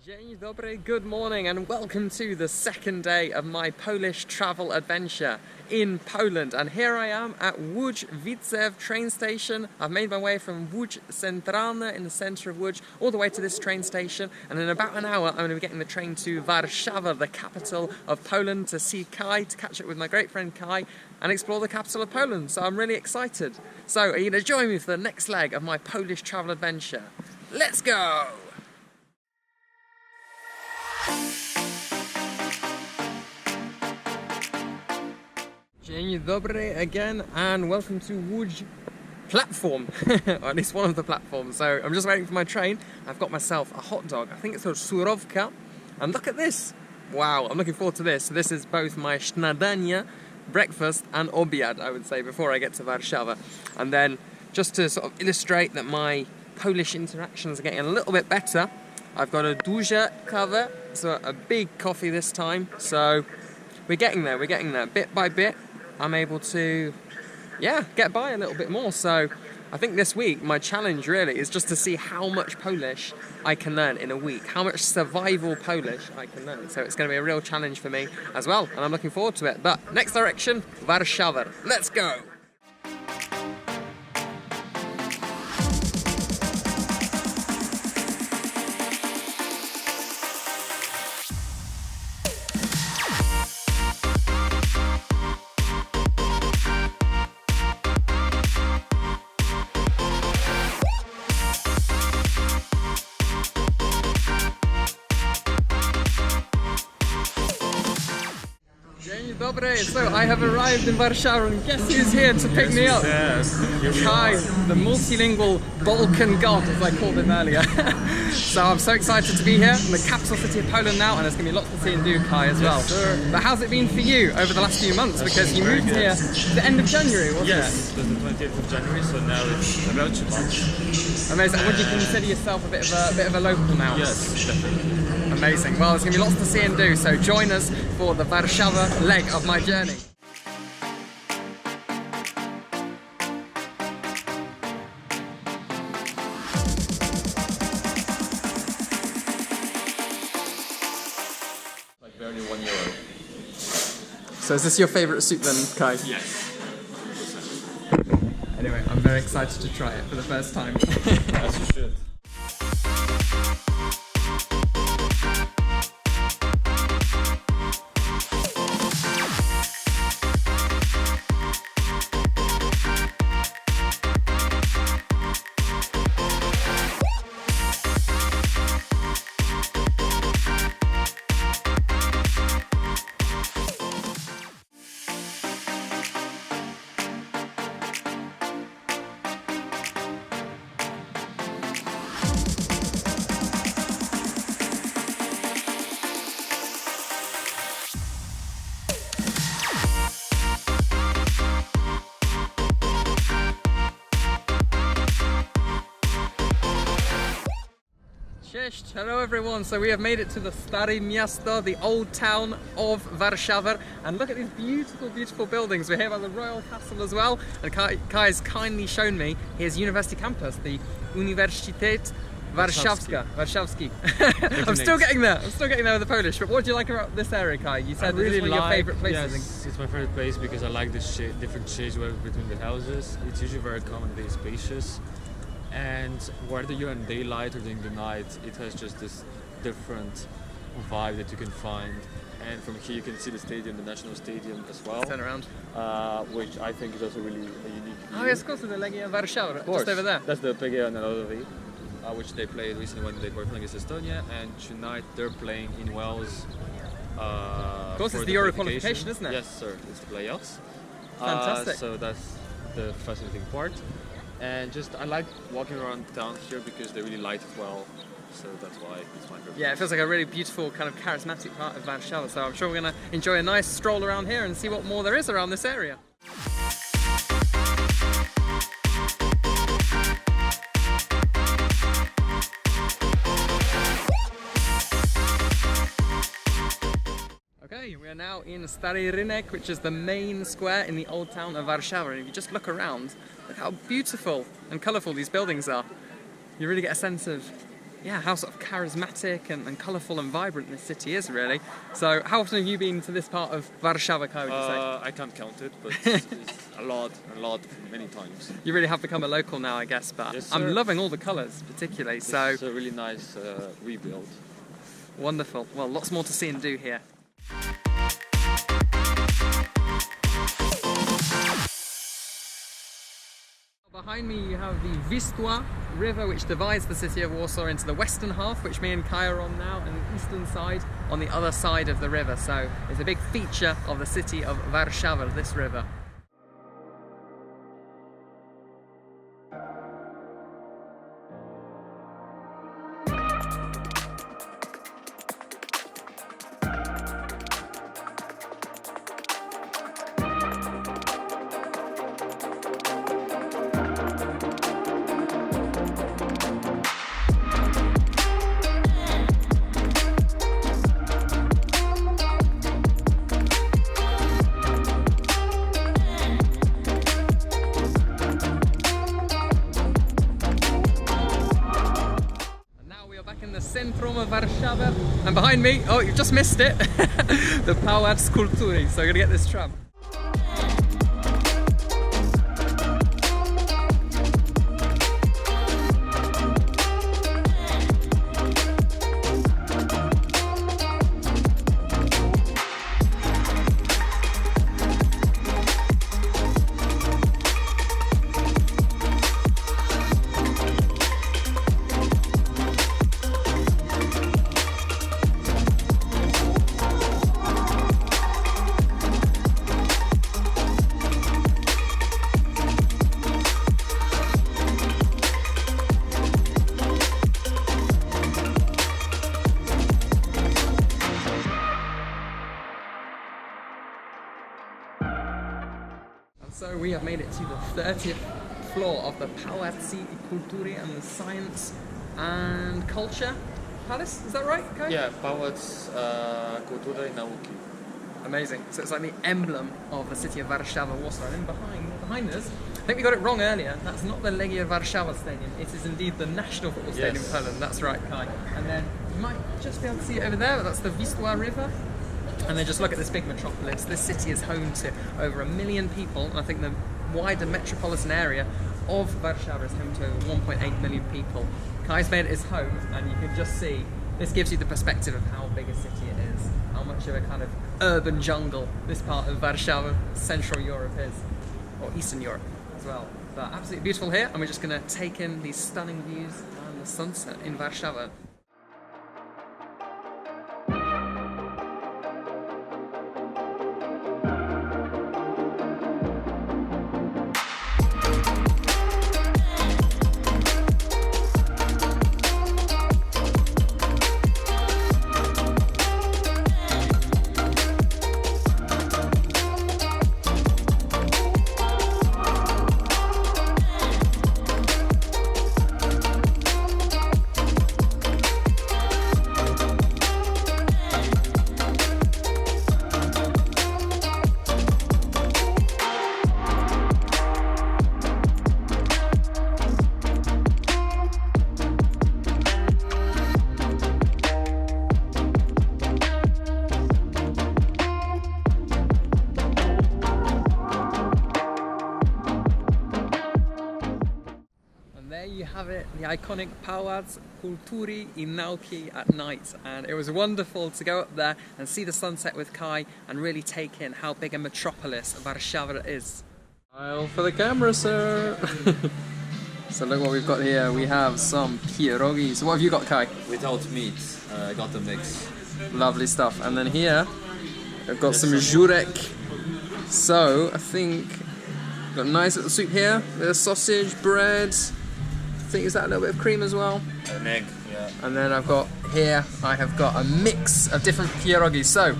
Dzień dobry, good morning, and welcome to the second day of my Polish travel adventure in Poland. And here I am at Łódź Widzew train station. I've made my way from Łódź Centralna in the centre of Łódź all the way to this train station, and in about an hour I'm going to be getting the train to Warszawa, the capital of Poland, to see Kai, to catch up with my great friend Kai and explore the capital of Poland. So I'm really excited. So are you going to join me for the next leg of my Polish travel adventure? Let's go! Dzień dobry again, and welcome to Łódź platform, or at least one of the platforms. So I'm just waiting for my train. I've got myself a hot dog. I think it's called surówka, and look at this. Wow, I'm looking forward to this. So this is both my śniadanie, breakfast, and obiad, I would say, before I get to Warszawa. And then, just to sort of illustrate that my Polish interactions are getting a little bit better, I've got a duże kawę, so a big coffee this time. So we're getting there, bit by bit. I'm able to, get by a little bit more. So I think this week my challenge really is just to see how much Polish I can learn in a week, how much survival Polish I can learn. So it's going to be a real challenge for me as well, and I'm looking forward to it. But next direction, Warszawa. Let's go! So I have arrived in Warszawa, and guess who's here to pick me up? Kai, the multilingual Balkan god, as I called him earlier. So I'm so excited to be here in the capital city of Poland now, and there's going to be lots to see and do, Kai, as well. Yes, but how's it been for you over the last few months? Because you moved here at the end of January, wasn't it? Yes, it was the 20th of January, so now it's about 2 months. Amazing. Would you consider yourself a bit of a local now? Yes, definitely. Amazing. Well, there's going to be lots to see and do, so join us for the Warszawa leg of my journey. Like barely €1. So is this your favourite soup then, Kai? Yes. Anyway, I'm very excited to try it for the first time. As you should. Cześć, hello everyone. So we have made it to the Stare Miasto, the old town of Warszawa, and look at these beautiful, beautiful buildings. We're here by the Royal Castle as well, and Kai has kindly shown me his university campus, the Uniwersytet Warszawski. I'm still getting there with the Polish, but what do you like about this area, Kai? You said this is one of your favourite places. Yes, it's my favourite place because I like the different shades between the houses. It's usually very calm and spacious. And whether you're in daylight or during the night, it has just this different vibe that you can find. And from here you can see the stadium, the national stadium as well. Turn around. Which I think is also really a unique view. Oh yes, of course, the Legia Warszawa, just over there. That's the PGA Narodowy, which they played recently when they were playing against Estonia, and tonight they're playing in Wales. Of course, it's the Euro qualification, isn't it? Yes, sir. It's the playoffs. Fantastic. So that's the fascinating part. And just I like walking around town here because they really light it well, so that's why it's my favorite. Yeah, it feels like a really beautiful, kind of charismatic part of Warszawa, so I'm sure we're going to enjoy a nice stroll around here and see what more there is around this area. Okay, we are now in Stary Rynek, which is the main square in the old town of Warszawa. And if you just look around, look how beautiful and colourful these buildings are. You really get a sense of yeah, how sort of charismatic and colourful and vibrant this city is, really. So how often have you been to this part of Warszawa, Kai, would you say? I can't count it, but it's a lot, many times. You really have become a local now, I guess, but Yes, I'm sir. loving all the colours, particularly, so... It's a really nice rebuild. Wonderful. Well, lots more to see and do here. Behind me you have the Wisła river, which divides the city of Warsaw into the western half, which me and Kai are on now, and the eastern side on the other side of the river. So it's a big feature of the city of Warszawa, this river. Centrum of Warszawa, and behind me, oh, you've just missed it, the Pałac Kultury. So we're gonna get this tram. So we have made it to the 30th floor of the Pałac Kultury and the Science and Culture Palace. Is that right, Kai? Yeah, Pałac Kultury, Nauki. Amazing. So it's like the emblem of the city of Warszawa, Warsaw. And then behind us, I think we got it wrong earlier. That's not the Legia Warszawa Stadium. It is indeed the national football stadium in Poland. That's right, Kai. And then you might just be able to see it over there, but that's the Wisła River. And then just look at this big metropolis. This city is home to over 1 million people, and I think the wider metropolitan area of Warszawa is home to over 1.8 million people. Kai's made it his home, and you can just see, this gives you the perspective of how big a city it is, how much of a kind of urban jungle this part of Warszawa, Central Europe is, or Eastern Europe as well. But absolutely beautiful here, and we're just going to take in these stunning views and the sunset in Warszawa. You have it, the iconic Pałac Kultury in Nauki at night, and it was wonderful to go up there and see the sunset with Kai and really take in how big a metropolis Warszawa is. Smile for the camera, sir! So look what we've got here, we have some pierogi. So what have you got, Kai? Without meat, I got the mix. Lovely stuff. And then here, I've got some żurek. So I think, got a nice little soup here, bit of sausage, bread. I think is that a little bit of cream as well? An egg, yeah. And then I've got here, I have got a mix of different pierogis. So,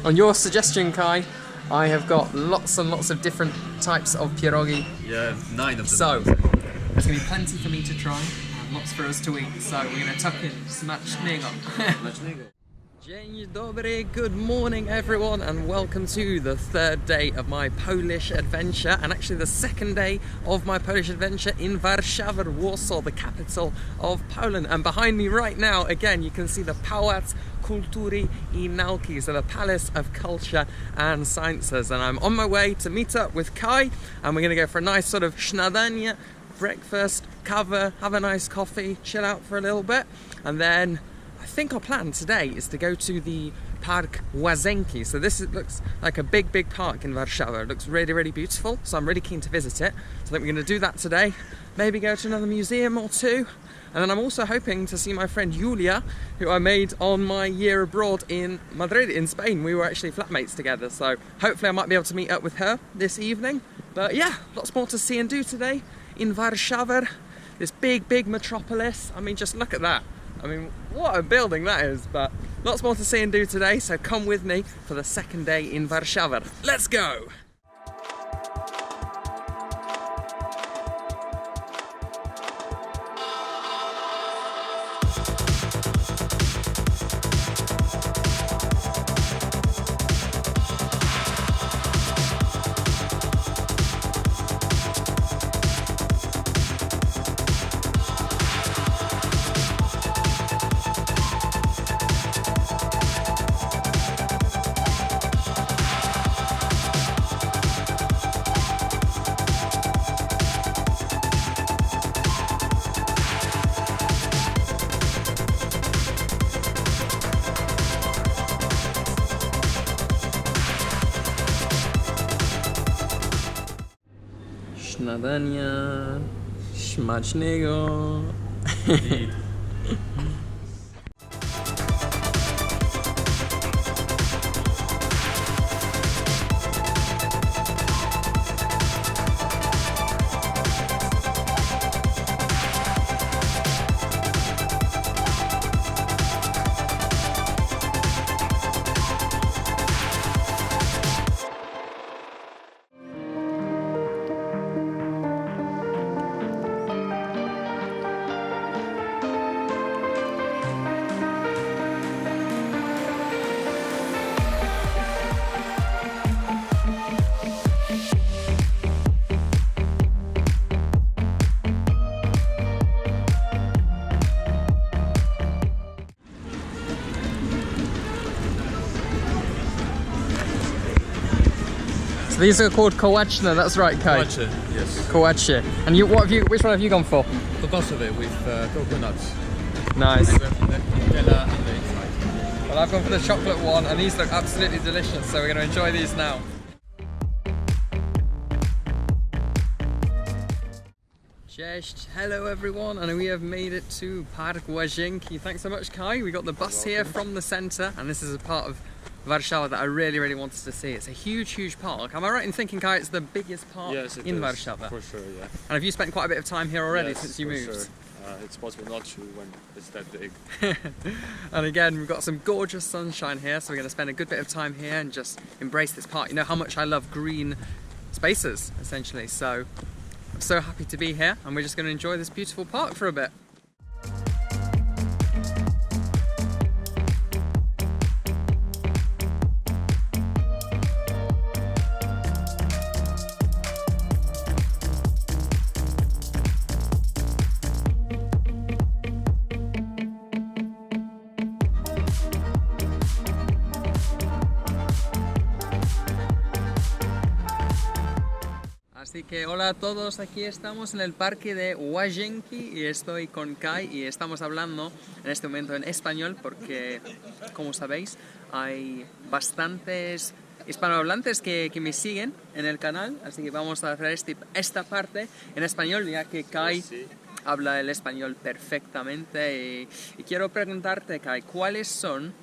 on your suggestion, Kai, I have got lots and lots of different types of pierogi. Yeah, 9 of them. So, there's going to be plenty for me to try and lots for us to eat. So, we're going to tuck in smacznego. Dzień dobry, good morning everyone, and welcome to the third day of my Polish adventure, and actually the second day of my Polish adventure in Warszawa, Warsaw, the capital of Poland. And behind me right now, again, you can see the Pałac Kultury I Nauki, so the Palace of Culture and Sciences. And I'm on my way to meet up with Kai, and we're going to go for a nice sort of śniadanie, breakfast, cover, have a nice coffee, chill out for a little bit, and then I think our plan today is to go to the Park Łazienki. So looks like a big park in Warszawa. It looks really beautiful, so I'm really keen to visit it. So I think we're going to do that today. Maybe go to another museum or two. And then I'm also hoping to see my friend Julia, who I made on my year abroad in Madrid in Spain. We were actually flatmates together, so hopefully I might be able to meet up with her this evening. But yeah, lots more to see and do today in Warszawa, this big metropolis. I mean, just look at that. I mean, what a building that is, but lots more to see and do today, so come with me for the second day in Warszawa. Let's go! Śniadania smacznego. So these are called kołaczne, that's right, Kai? Kołacze, yes. Kołacze. And you, which one have you gone for? Kokosowe with coconuts. Nice. And Nutella on the inside. Well, I've gone for the chocolate one, and these look absolutely delicious, so we're going to enjoy these now. Cześć, hello everyone, and we have made it to Park Łazienki. Thanks so much, Kai. We got the bus here from the centre, and this is a part of Warszawa that I really wanted to see. It's a huge park. Am I right in thinking, Kai, it's the biggest park in Warszawa? For sure, yeah. And have you spent quite a bit of time here already Yes, since you for moved? Sure. It's possible not to when it's that big. And again, we've got some gorgeous sunshine here, so we're going to spend a good bit of time here and just embrace this park. You know how much I love green spaces, essentially, so I'm so happy to be here, and we're just going to enjoy this beautiful park for a bit. Así que hola a todos, aquí estamos en el parque de Łazienki y estoy con Kai y estamos hablando en este momento en español porque, como sabéis, hay bastantes hispanohablantes que me siguen en el canal, así que vamos a hacer esta parte en español ya que Kai habla el español perfectamente y quiero preguntarte, Kai, ¿cuáles son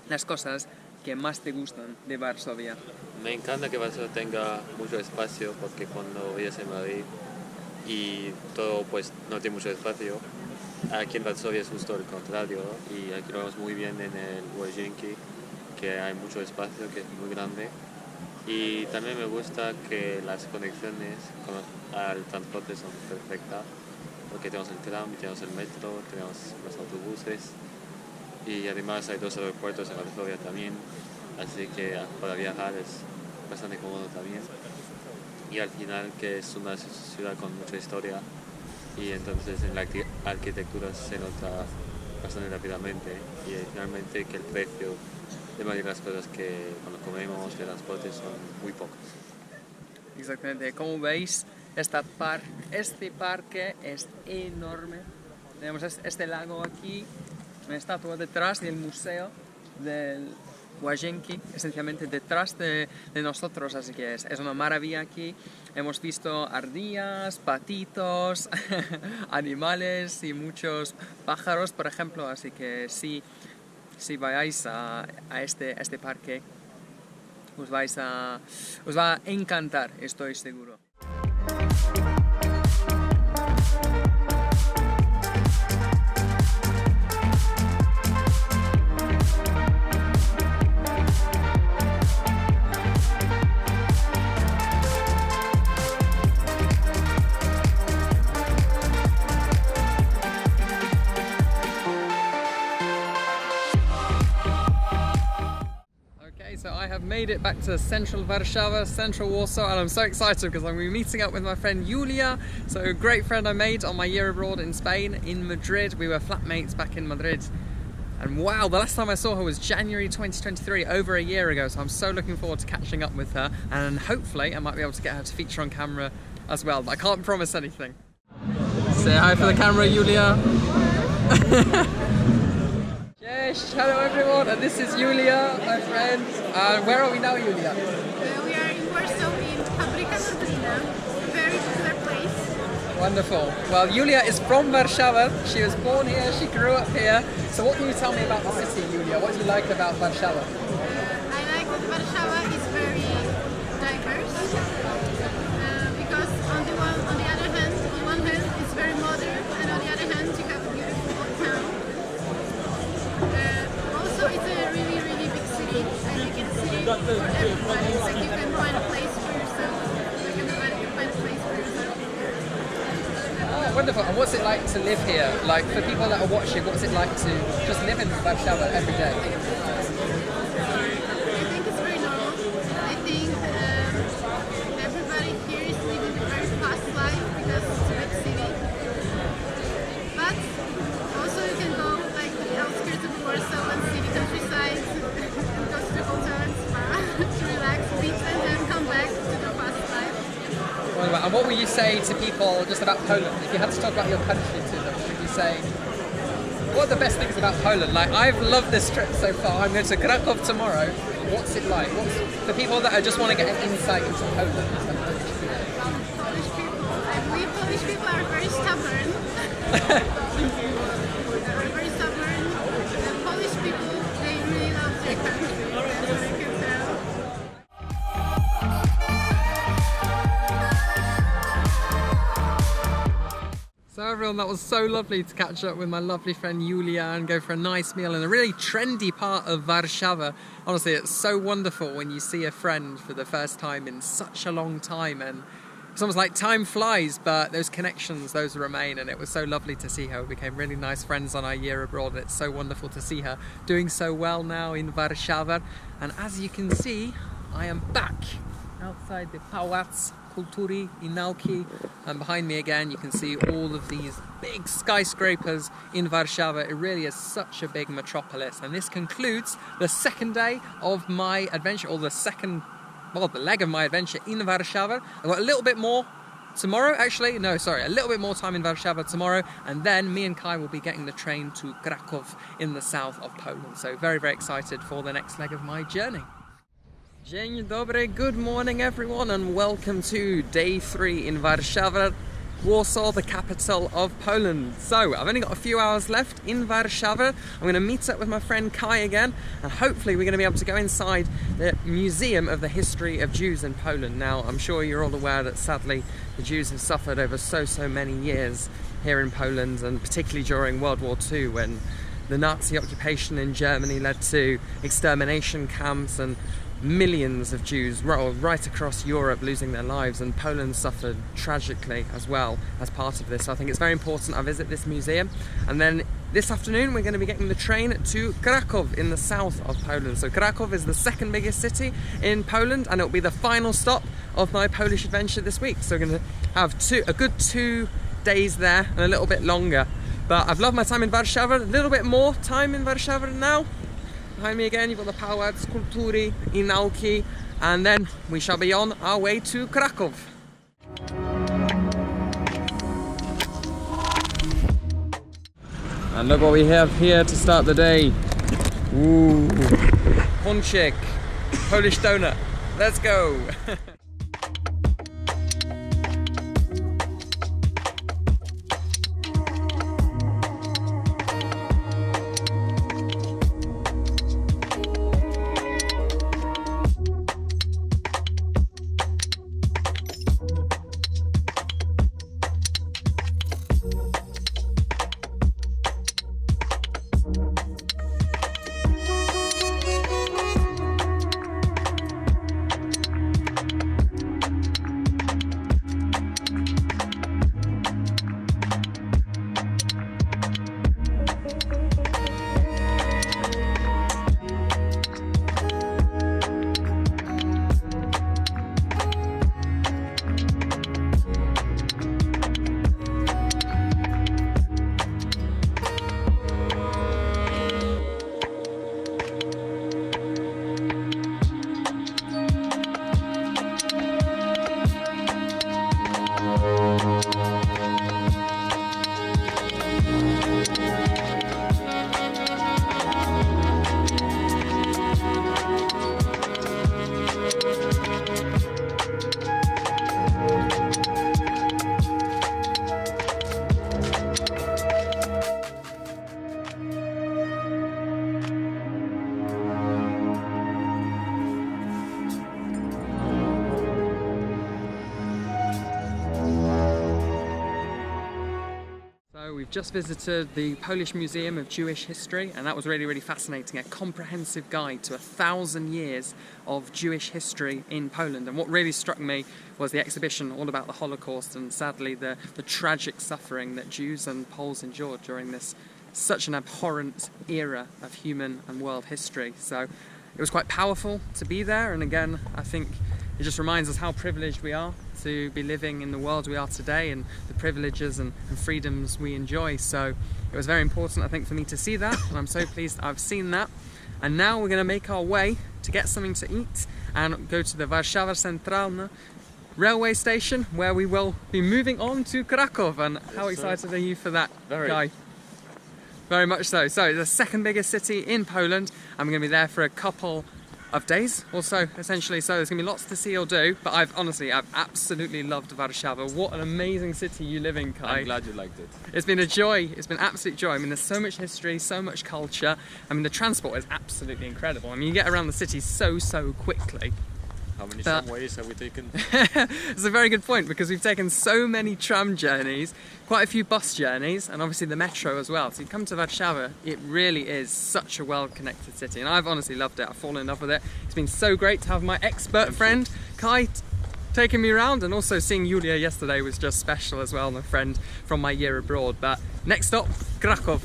las cosas que más te gustan de Varsovia? Me encanta que Varsovia tenga mucho espacio porque cuando vives en Madrid y todo pues no tiene mucho espacio, aquí en Varsovia es justo el contrario y aquí lo vemos muy bien en el Łazienki, que hay mucho espacio, que es muy grande, y también me gusta que las conexiones al transporte son perfectas porque tenemos el tram, tenemos el metro, tenemos los autobuses Y además hay 2 aeropuertos en Varsovia también, así que para viajar es bastante cómodo también. Y al final que es una ciudad con mucha historia y entonces en la arquitectura se nota bastante rápidamente y finalmente que el precio de mayoría de las cosas que cuando comemos de transporte son muy pocos. Exactamente, como veis, este parque es enorme. Tenemos este lago aquí, una estatua detrás del museo del Łazienki, esencialmente detrás de nosotros, así que es una maravilla aquí. Hemos visto ardillas, patitos, animales y muchos pájaros, por ejemplo, así que si vayáis a este parque, os va a encantar, estoy seguro. So I have made it back to central Warszawa, central Warsaw, and I'm so excited because I'm going to be meeting up with my friend Julia. So a great friend I made on my year abroad in Spain, in Madrid. We were flatmates back in Madrid. And wow, the last time I saw her was January 2023, over a year ago. So I'm so looking forward to catching up with her, and hopefully I might be able to get her to feature on camera as well, but I can't promise anything. Say hi for the camera, Julia. Yes, hello everyone, and this is Julia, my friend. Where are we now, Julia? We are in Warsaw in Fabryka Nordlina, a very popular place. Wonderful. Well, Julia is from Warszawa. She was born here, she grew up here. So what can you tell me about the city, Julia? What do you like about Warszawa? I like that Warszawa is very diverse because on the other hand, on one hand it's very modern, and on the other hand you have a beautiful old town. Also, it's a really, really big city. I think it's a city for everybody. Like you can find a place for yourself. Like everybody can find a place for yourself. Oh, wonderful. And what's it like to live here? Like, for people that are watching, what's it like to just live in Warszawa every day? I think it's very normal. I think everybody here is living a very fast life because it's a big city. But also you can go like to the outskirts of Warsaw and see the countryside and go to the hotel and spa to relax, beach, and then come back to the fast life. Wonderful. And what would you say to people just about Poland? If you had to talk about your country to them, would you say, what are the best things about Poland? Like, I've loved this trip so far. I'm going to Krakow tomorrow. What's it like? For people that just want to get an insight into Poland? Polish people, I believe Polish people are very stubborn. They are very stubborn. The Polish people, they really love their country. That's what I can tell. So everyone, that was so lovely to catch up with my lovely friend Julia and go for a nice meal in a really trendy part of Warszawa. Honestly, it's so wonderful when you see a friend for the first time in such a long time, and it's almost like time flies, but those connections, those remain, and it was so lovely to see her. We became really nice friends on our year abroad, and it's so wonderful to see her doing so well now in Warszawa. And as you can see, I am back outside the Pałac Kultury in Nauki, and behind me again you can see all of these big skyscrapers in Warszawa. It really is such a big metropolis, and this concludes the second day of my adventure, or the leg of my adventure in Warszawa. I've got a little bit more tomorrow, actually, no, sorry, a little bit more time in Warszawa tomorrow, and then me and Kai will be getting the train to Krakow in the south of Poland. So very, very excited for the next leg of my journey. Dzień dobry, good morning everyone, and welcome to day 3 in Warszawa, Warsaw, the capital of Poland. So I've only got a few hours left in Warszawa. I'm going to meet up with my friend Kai again, and hopefully we're going to be able to go inside the Museum of the History of Jews in Poland. Now, I'm sure you're all aware that sadly the Jews have suffered over so many years here in Poland, and particularly during World War II, when the Nazi occupation in Germany led to extermination camps and millions of Jews right across Europe losing their lives, and Poland suffered tragically as well as part of this. So I think it's very important I visit this museum, and then this afternoon we're going to be getting the train to Krakow in the south of Poland. So Krakow is the second biggest city in Poland, and it'll be the final stop of my Polish adventure this week. So we're going to have a good 2 days there and a little bit longer. But I've loved my time in Warszawa, a little bit more time in Warszawa now. Behind me again, you've got the Pałac Kultury i Nauki, and then we shall be on our way to Krakow. And look what we have here to start the day. Ooh, ponchik, Polish donut. Let's go. We've just visited the Polish Museum of Jewish History, and that was really fascinating. A comprehensive guide to 1,000 years of Jewish history in Poland. And what really struck me was the exhibition all about the Holocaust and sadly the tragic suffering that Jews and Poles endured during this such an abhorrent era of human and world history. So it was quite powerful to be there, and again I think it just reminds us how privileged we are to be living in the world we are today and the privileges and freedoms we enjoy. So it was very important, I think, for me to see that, and I'm so pleased I've seen that. And now we're going to make our way to get something to eat and go to the Warszawa Centralna railway station, where we will be moving on to Krakow. And how excited are you for that, Guy? Very much so. So it's the second biggest city in Poland. I'm going to be there for a couple of days or so, essentially. So there's going to be lots to see or do, but I've absolutely loved Warszawa. What an amazing city you live in, Kai. I'm glad you liked it. It's been a joy. It's been absolute joy. I mean, there's so much history, so much culture. I mean, the transport is absolutely incredible. I mean, you get around the city so quickly. How many tramways have we taken? It's a very good point, because we've taken so many tram journeys, quite a few bus journeys, and obviously the metro as well. So you come to Warszawa, it really is such a well-connected city, and I've honestly loved it. I've fallen in love with it. It's been so great to have my expert friend Kai taking me around, and also seeing Julia yesterday was just special as well, and a friend from my year abroad. But next stop, Krakow.